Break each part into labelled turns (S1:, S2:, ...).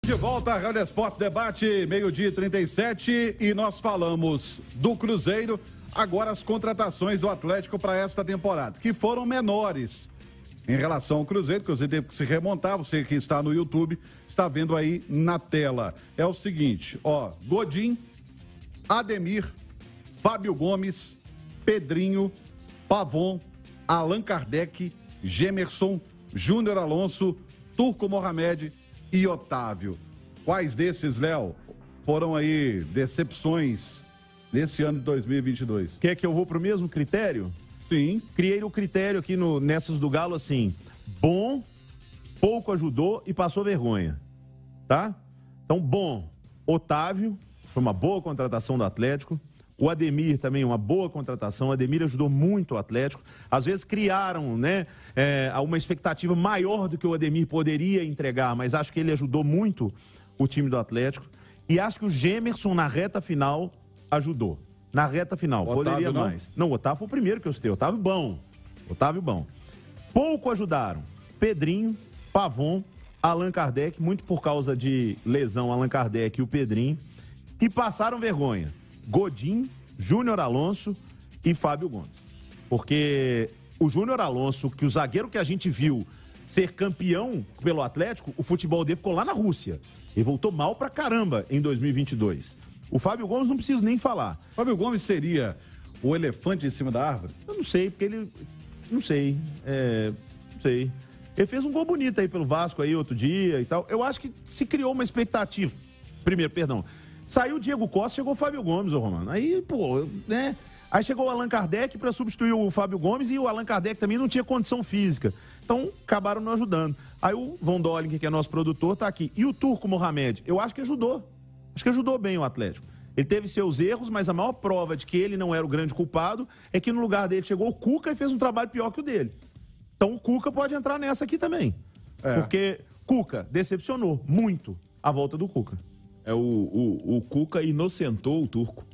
S1: De volta à Rádio Esportes Debate, meio-dia 37, e nós falamos do Cruzeiro, agora as contratações do Atlético para esta temporada, que foram menores em relação ao Cruzeiro. O Cruzeiro teve que se remontar, você que está no YouTube está vendo aí na tela. É o seguinte, Godin, Ademir, Fábio Gomes, Pedrinho, Pavon, Allan Kardec, Gemerson, Júnior Alonso, Turco Mohamed e Otávio. Quais desses, Léo, foram aí decepções nesse ano de 2022?
S2: Quer que eu vou pro mesmo critério?
S1: Sim.
S2: Criei o critério aqui nessas do Galo assim, bom, pouco ajudou e passou vergonha, tá? Então, bom, Otávio, foi uma boa contratação do Atlético. O Ademir também, uma boa contratação. O Ademir ajudou muito o Atlético. Às vezes criaram, uma expectativa maior do que o Ademir poderia entregar, mas acho que ele ajudou muito o time do Atlético. E acho que o Gemerson, na reta final, ajudou. Na reta final,
S1: Otávio,
S2: poderia mais. Não, o Otávio foi o primeiro que eu citei. Otávio bom. Pouco ajudaram Pedrinho, Pavon, Allan Kardec, muito por causa de lesão, Allan Kardec e o Pedrinho. E passaram vergonha Godin, Júnior Alonso e Fábio Gomes. Porque o Júnior Alonso, que o zagueiro que a gente viu ser campeão pelo Atlético, o futebol dele ficou lá na Rússia. Ele voltou mal pra caramba em 2022. O Fábio Gomes não preciso nem falar.
S1: Fábio Gomes seria o elefante em cima da árvore?
S2: Eu não sei, porque ele... Não sei. Não sei. Ele fez um gol bonito aí pelo Vasco aí outro dia e tal. Eu acho que se criou uma expectativa. Saiu o Diego Costa, chegou o Fábio Gomes, Romano. Aí, Aí chegou o Allan Kardec para substituir o Fábio Gomes e o Allan Kardec também não tinha condição física. Então, acabaram não ajudando. Aí o Von Dolling, que é nosso produtor, tá aqui. E o Turco Mohamed? Eu acho que ajudou. Acho que ajudou bem o Atlético. Ele teve seus erros, mas a maior prova de que ele não era o grande culpado é que no lugar dele chegou o Cuca e fez um trabalho pior que o dele. Então o Cuca pode entrar nessa aqui também. Porque Cuca decepcionou muito a volta do Cuca.
S3: O Cuca inocentou o Turco.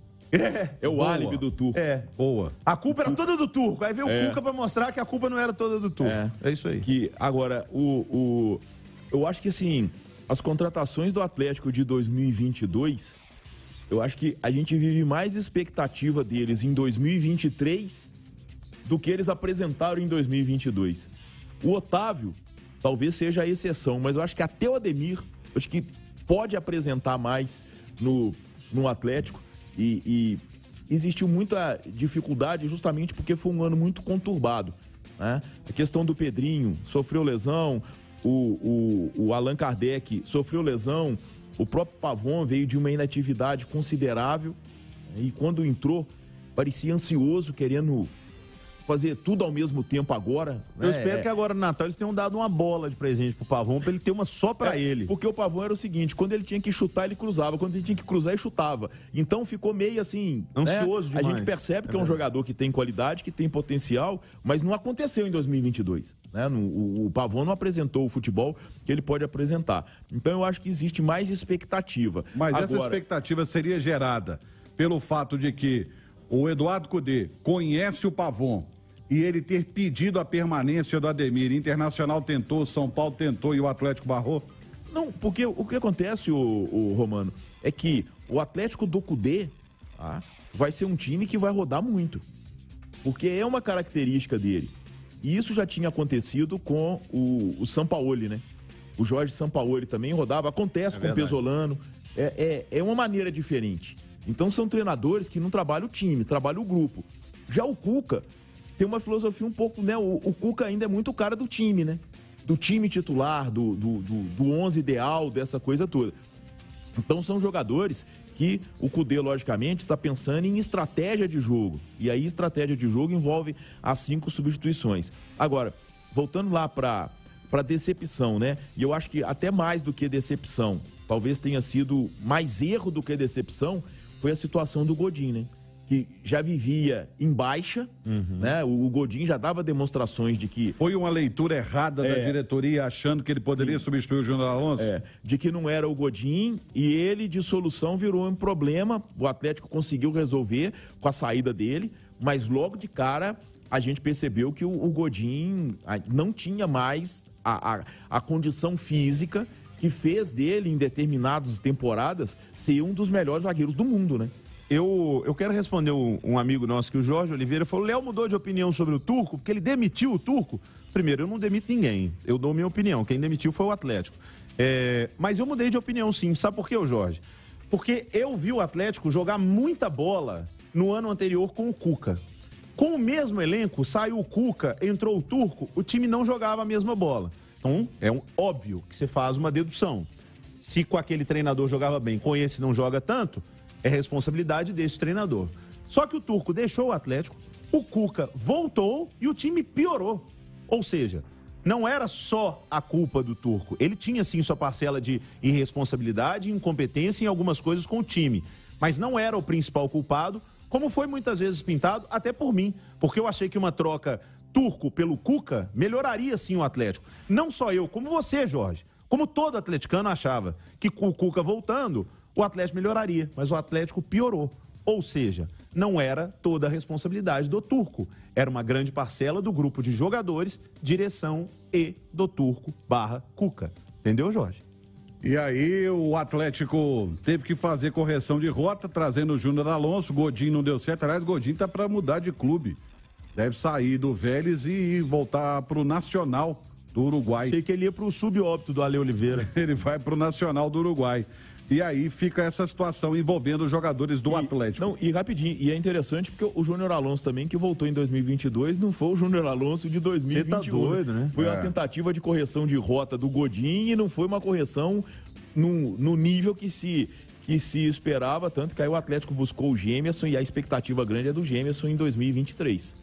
S3: É o álibi do Turco.
S1: Boa.
S2: A culpa era toda do Turco. Aí veio o Cuca pra mostrar que a culpa não era toda do Turco. É isso aí.
S3: Que, agora, eu acho que assim, as contratações do Atlético de 2022, eu acho que a gente vive mais expectativa deles em 2023 do que eles apresentaram em 2022. O Otávio talvez seja a exceção, mas eu acho que até o Ademir, acho que pode apresentar mais no Atlético e existiu muita dificuldade justamente porque foi um ano muito conturbado, né? A questão do Pedrinho, sofreu lesão, o Allan Kardec sofreu lesão, o próprio Pavon veio de uma inatividade considerável e quando entrou parecia ansioso, querendo fazer tudo ao mesmo tempo agora.
S2: Eu espero que agora no Natal eles tenham dado uma bola de presente pro Pavon pra ele ter uma só pra ele.
S3: Porque o Pavon era o seguinte, quando ele tinha que chutar, ele cruzava. Quando ele tinha que cruzar, ele chutava. Então ficou meio assim...
S2: Ansioso demais.
S3: A gente percebe que é um jogador que tem qualidade, que tem potencial, mas não aconteceu em 2022. Né? O Pavon não apresentou o futebol que ele pode apresentar. Então eu acho que existe mais expectativa.
S1: Mas agora, essa expectativa seria gerada pelo fato de que o Eduardo Cudê conhece o Pavon e ele ter pedido a permanência do Ademir. Internacional tentou, São Paulo tentou e o Atlético barrou?
S3: Não, porque o que acontece, o Romano, é que o Atlético do Cudê vai ser um time que vai rodar muito. Porque é uma característica dele. E isso já tinha acontecido com o Sampaoli, né? O Jorge Sampaoli também rodava, acontece com o Pesolano. É uma maneira diferente. Então são treinadores que não trabalham o time, trabalham o grupo. Já o Cuca tem uma filosofia um pouco, né? O Cuca ainda é muito o cara do time, né? Do time titular, do 11 ideal, dessa coisa toda. Então são jogadores que o Cudê, logicamente, está pensando em estratégia de jogo. E aí estratégia de jogo envolve as 5 substituições. Agora, voltando lá para decepção, né? E eu acho que até mais do que decepção, talvez tenha sido mais erro do que decepção, foi a situação do Godin, né? Que já vivia em baixa, né? O Godin já dava demonstrações de que...
S1: Foi uma leitura errada da diretoria, achando que ele poderia substituir o Júnior Alonso?
S3: De que não era o Godin, e ele, de solução, virou um problema. O Atlético conseguiu resolver com a saída dele, mas logo de cara a gente percebeu que o Godin não tinha mais a condição física que fez dele, em determinadas temporadas, ser um dos melhores zagueiros do mundo, né?
S2: Eu quero responder um amigo nosso, que o Jorge Oliveira falou: Léo mudou de opinião sobre o Turco, porque ele demitiu o Turco. Primeiro, eu não demito ninguém, eu dou minha opinião. Quem demitiu foi o Atlético. Mas eu mudei de opinião, sim. Sabe por quê, Jorge? Porque eu vi o Atlético jogar muita bola no ano anterior com o Cuca. Com o mesmo elenco, saiu o Cuca, entrou o Turco, o time não jogava a mesma bola. Então, óbvio que você faz uma dedução. Se com aquele treinador jogava bem, com esse não joga tanto, é responsabilidade desse treinador. Só que o Turco deixou o Atlético, o Cuca voltou e o time piorou. Ou seja, não era só a culpa do Turco. Ele tinha, sim, sua parcela de irresponsabilidade, incompetência em algumas coisas com o time. Mas não era o principal culpado, como foi muitas vezes pintado, até por mim. Porque eu achei que uma troca Turco pelo Cuca melhoraria, sim, o Atlético. Não só eu, como você, Jorge. Como todo atleticano achava que com o Cuca voltando, o Atlético melhoraria. Mas o Atlético piorou. Ou seja, não era toda a responsabilidade do Turco. Era uma grande parcela do grupo de jogadores, direção e do Turco / Cuca. Entendeu, Jorge?
S1: E aí o Atlético teve que fazer correção de rota, trazendo o Júnior Alonso. Godinho não deu certo. Aliás, Godinho tá para mudar de clube. Deve sair do Vélez e voltar pro Nacional do Uruguai.
S2: Achei que ele ia pro subóbito do Ale Oliveira.
S1: Ele vai pro Nacional do Uruguai. E aí fica essa situação envolvendo os jogadores do Atlético.
S3: Não, e rapidinho, e é interessante porque o Júnior Alonso também, que voltou em 2022, não foi o Júnior Alonso de 2021.
S2: Você tá doido, né?
S3: Foi uma tentativa de correção de rota do Godinho e não foi uma correção no nível que se esperava, tanto que aí o Atlético buscou o Gemerson e a expectativa grande é do Gemerson em 2023.